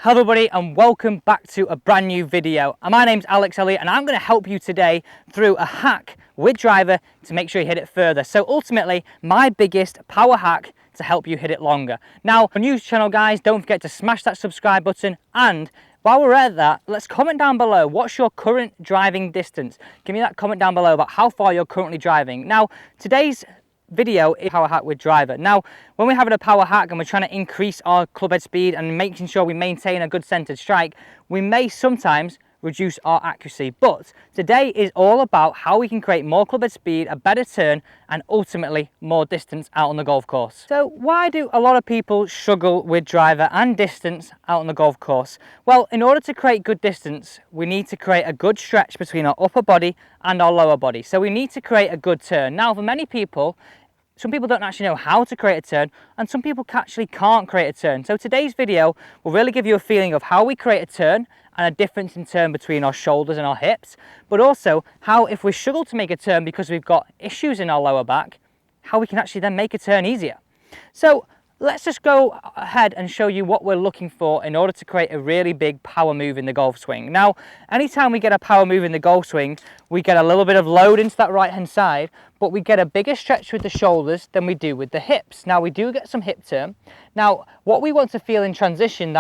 Hello everybody and welcome back to a brand new video. And my name's Alex Elliott and I'm going to help you today through a hack with driver to make sure you hit it further. So ultimately my biggest power hack to help you hit it longer. Now, if you're new to the channel guys, don't forget to smash that subscribe button, and while we're at that, let's comment down below what's your current driving distance. Give me that comment down below about how far you're currently driving. Now today's video is power hack with driver. Now when we're having a power hack and we're trying to increase our club head speed and making sure we maintain a good centered strike, we may sometimes reduce our accuracy, but today is all about how we can create more club head speed, a better turn, and ultimately more distance out on the golf course. So why do a lot of people struggle with driver and distance out on the golf course? Well, in order to create good distance, we need to create a good stretch between our upper body and our lower body. So we need to create a good turn. Now for many people, some people don't actually know how to create a turn, and some people actually can't create a turn. So today's video will really give you a feeling of how we create a turn and a difference in turn between our shoulders and our hips, but also how if we struggle to make a turn because we've got issues in our lower back, how we can actually then make a turn easier. So let's just go ahead and show you what we're looking for in order to create a really big power move in the golf swing. Now, anytime we get a power move in the golf swing, we get a little bit of load into that right hand side, but we get a bigger stretch with the shoulders than we do with the hips. Now, we do get some hip turn. Now, what we want to feel in transition,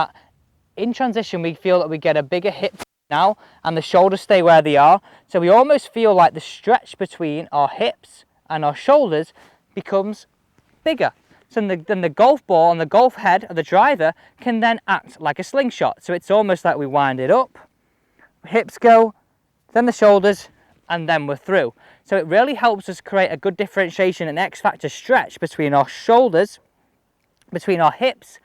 we feel that we get a bigger hip now and the shoulders stay where they are. So we almost feel like the stretch between our hips and our shoulders becomes bigger. So then the golf ball and the golf head of the driver can then act like a slingshot. So it's almost like we wind it up, hips go, then the shoulders, and then we're through. So it really helps us create a good differentiation and X factor stretch between our shoulders, between our hips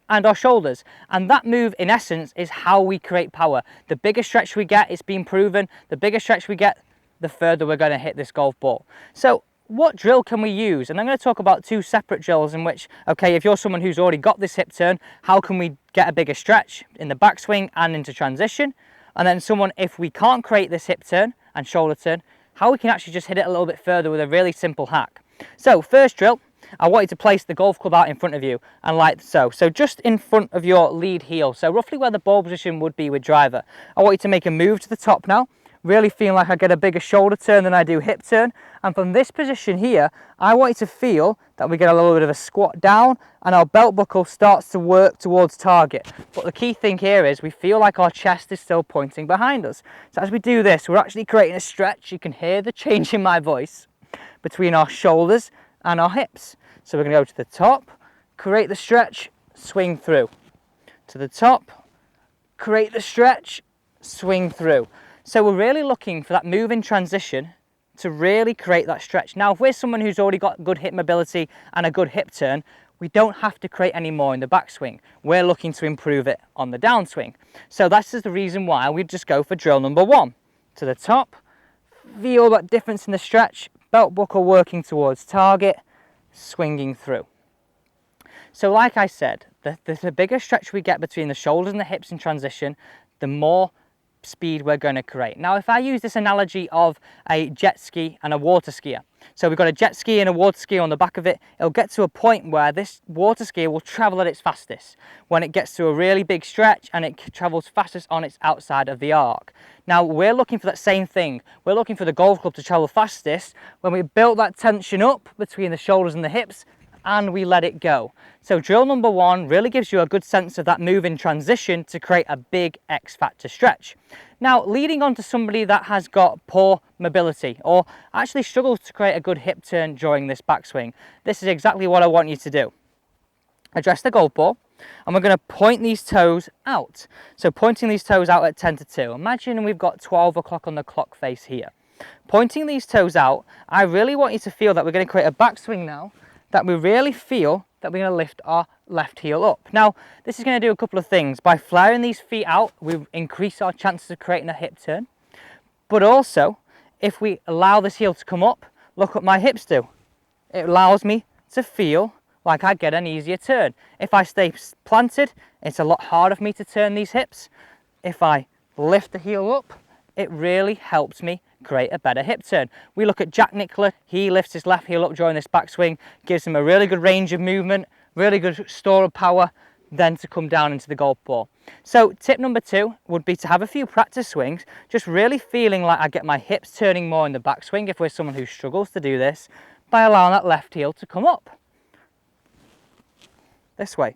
and our shoulders. And that move in essence is how we create power. The bigger stretch we get, it's been proven, the bigger stretch we get, the further we're going to hit this golf ball. So what drill can we use? And I'm going to talk about two separate drills in which, okay, if you're someone who's already got this hip turn, how can we get a bigger stretch in the backswing and into transition? And then someone, if we can't create this hip turn and shoulder turn, how we can actually just hit it a little bit further with a really simple hack. So first drill, I want you to place the golf club out in front of you and like so. So just in front of your lead heel, so roughly where the ball position would be with driver. I want you to make a move to the top now, really feeling like I get a bigger shoulder turn than I do hip turn. And from this position here, I want you to feel that we get a little bit of a squat down and our belt buckle starts to work towards target. But the key thing here is we feel like our chest is still pointing behind us. So as we do this, we're actually creating a stretch. You can hear the change in my voice between our shoulders and our hips. So we're going to go to the top, create the stretch, swing through. To the top, create the stretch, swing through. So we're really looking for that move in transition to really create that stretch. Now, if we're someone who's already got good hip mobility and a good hip turn, we don't have to create any more in the backswing. We're looking to improve it on the downswing. So that's the reason why we just go for drill number one. To the top, feel that difference in the stretch, belt buckle working towards target, swinging through. So like I said, the bigger stretch we get between the shoulders and the hips in transition, the more speed we're going to create. Now if I use this analogy of a jet ski and a water skier, so we've got a jet ski and a water skier on the back of it, it'll get to a point where this water skier will travel at its fastest when it gets to a really big stretch and it travels fastest on its outside of the arc. Now we're looking for that same thing. We're looking for the golf club to travel fastest when we built that tension up between the shoulders and the hips and we let it go. So drill number one really gives you a good sense of that move in transition to create a big X factor stretch. Now leading on to somebody that has got poor mobility or actually struggles to create a good hip turn during this backswing, this is exactly what I want you to do. Address the golf ball and we're going to point these toes out. So pointing these toes out at 10 to 2. Imagine we've got 12 o'clock on the clock face here. Pointing these toes out, I really want you to feel that we're going to create a backswing now, that we really feel that we're going to lift our left heel up. Now, this is going to do a couple of things. By flaring these feet out, we increase our chances of creating a hip turn. But also, if we allow this heel to come up, look what my hips do. It allows me to feel like I get an easier turn. If I stay planted, it's a lot harder for me to turn these hips. If I lift the heel up, it really helps me create a better hip turn. We look at Jack Nicklaus, he lifts his left heel up during this backswing, gives him a really good range of movement, really good store of power, then to come down into the golf ball. So tip number 2 would be to have a few practice swings, just really feeling like I get my hips turning more in the backswing if we're someone who struggles to do this, by allowing that left heel to come up. This way.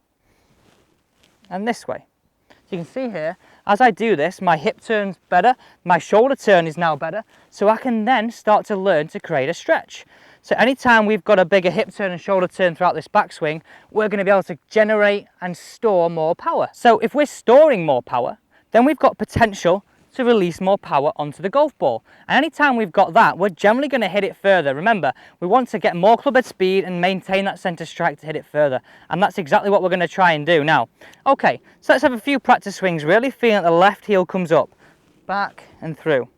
And this way. So you can see here, as I do this, my hip turns better, my shoulder turn is now better, so I can then start to learn to create a stretch. So anytime we've got a bigger hip turn and shoulder turn throughout this backswing, we're going to be able to generate and store more power. So if we're storing more power, then we've got potential to release more power onto the golf ball. And anytime we've got that, we're generally going to hit it further. Remember, we want to get more club head speed and maintain that center strike to hit it further. And that's exactly what we're going to try and do now. Okay, so let's have a few practice swings, really feeling that the left heel comes up, back and through.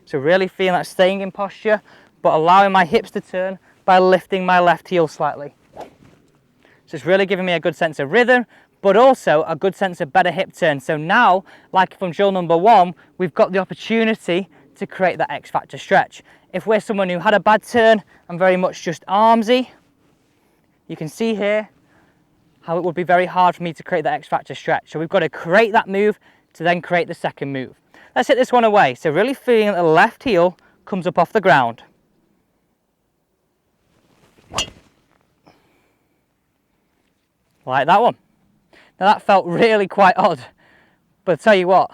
So really feeling that staying in posture, but allowing my hips to turn by lifting my left heel slightly. So it's really giving me a good sense of rhythm, but also a good sense of better hip turn. So now, like from drill number 1, we've got the opportunity to create that X factor stretch. If we're someone who had a bad turn and very much just armsy, you can see here how it would be very hard for me to create that X factor stretch. So we've got to create that move to then create the second move. Let's hit this one away. So really feeling that the left heel comes up off the ground. Like that one. Now that felt really quite odd, but I'll tell you what,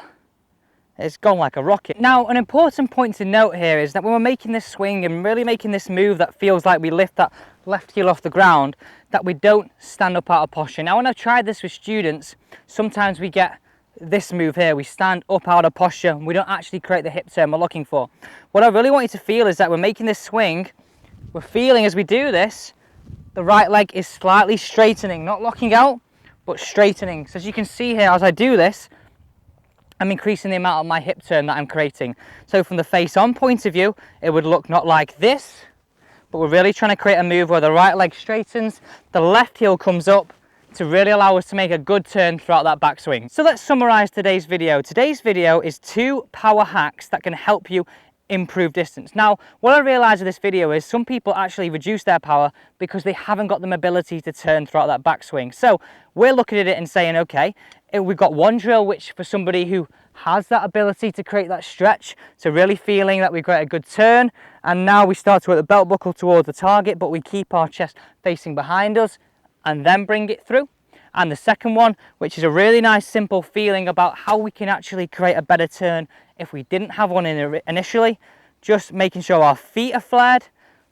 it's gone like a rocket. Now an important point to note here is that when we're making this swing and really making this move that feels like we lift that left heel off the ground, that we don't stand up out of posture. Now when I've tried this with students, sometimes we get this move here, we stand up out of posture and we don't actually create the hip turn we're looking for. What I really want you to feel is that we're making this swing, we're feeling as we do this, the right leg is slightly straightening, not locking out, but straightening. So as you can see here, as I do this, I'm increasing the amount of my hip turn that I'm creating. So from the face-on point of view, it would look not like this, but we're really trying to create a move where the right leg straightens, the left heel comes up to really allow us to make a good turn throughout that backswing. So let's summarize today's video. Today's video is 2 power hacks that can help you improve distance. Now, what I realized with this video is some people actually reduce their power because they haven't got the mobility to turn throughout that backswing. So we're looking at it and saying, okay, we've got one drill which for somebody who has that ability to create that stretch, so really feeling that we've got a good turn, and now we start to work the belt buckle towards the target, but we keep our chest facing behind us and then bring it through. And the second one, which is a really nice simple feeling about how we can actually create a better turn if we didn't have one initially, just making sure our feet are flared,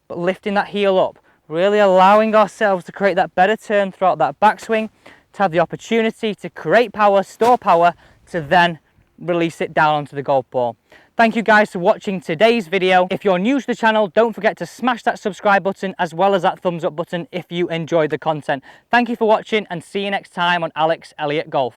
but lifting that heel up, really allowing ourselves to create that better turn throughout that backswing, to have the opportunity to create power, store power, to then release it down onto the golf ball. Thank you guys for watching today's video. If you're new to the channel, don't forget to smash that subscribe button as well as that thumbs up button if you enjoyed the content. Thank you for watching and see you next time on Alex Elliott Golf.